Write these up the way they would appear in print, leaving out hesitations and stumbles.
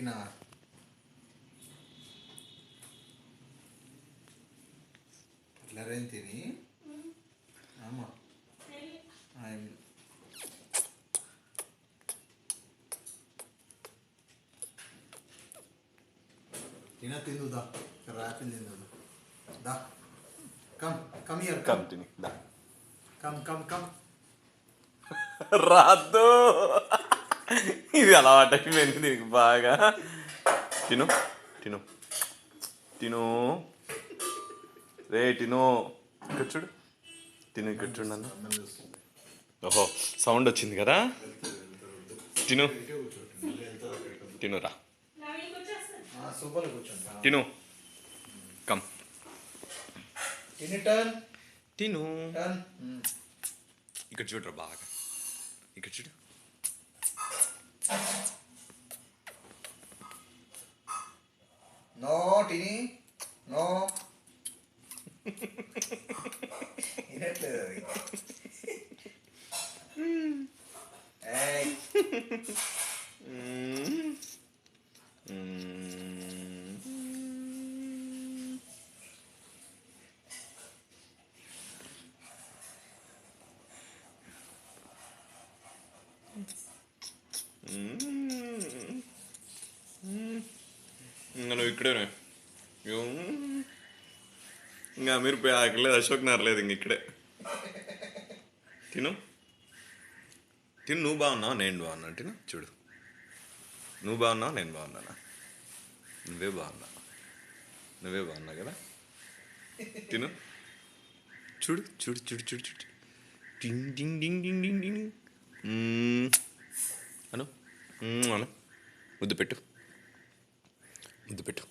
తినా అట్లరేం తిని ఆమా తినా తిందుదా రాపిల్ తిందుదా దా కమ్ హియర్ కమ్ తిని దా కమ్ రాదు ఇది అలవాటు అయిపోయింది దీనికి బాగా. తిను తిను తిను రే తిను ఇక్కడ చూడు తిను ఇక్కడ చూడు నన్ను. ఓహో సౌండ్ వచ్చింది కదా. తిను తినురా తిను కమ్ తిను ఇక్కడ చూడరా బాగా ఇక్కడ చూడు. నో టిని నో వినట్లేదు అది. ఇంకా నువ్వు ఇక్కడే ఇంకా మీరు పోయి ఆకలేదు అశోక్ నగర్లేదు ఇంక ఇక్కడే. తిను తిను నువ్వు బాగున్నావు నేను బాగున్నా తిను చూడు నువ్వు బాగున్నావు నేను బాగున్నానా. నువ్వే బాగున్నావు కదా. తిను చూడు చూడు చూడు చూడు చూడు డింగ్ డింగ్ డింగ్ డింగ్ డింగ్ డింగ్ అను అను ముద్దు పెట్టు ముద్దు పెట్టు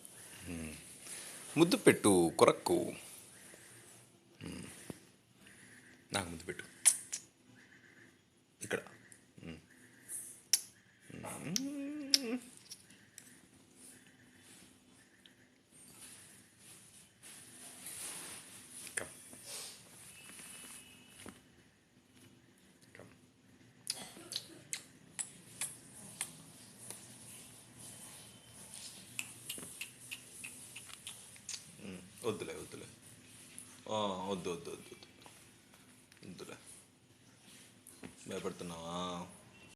ముద్దు పెట్టు కొరక్కు నాకు ముద్దు పెట్టు ఇక్కడ. వద్దులే వద్దులే వద్దు వద్దు వద్దు వద్దులే భయపడుతున్నావా.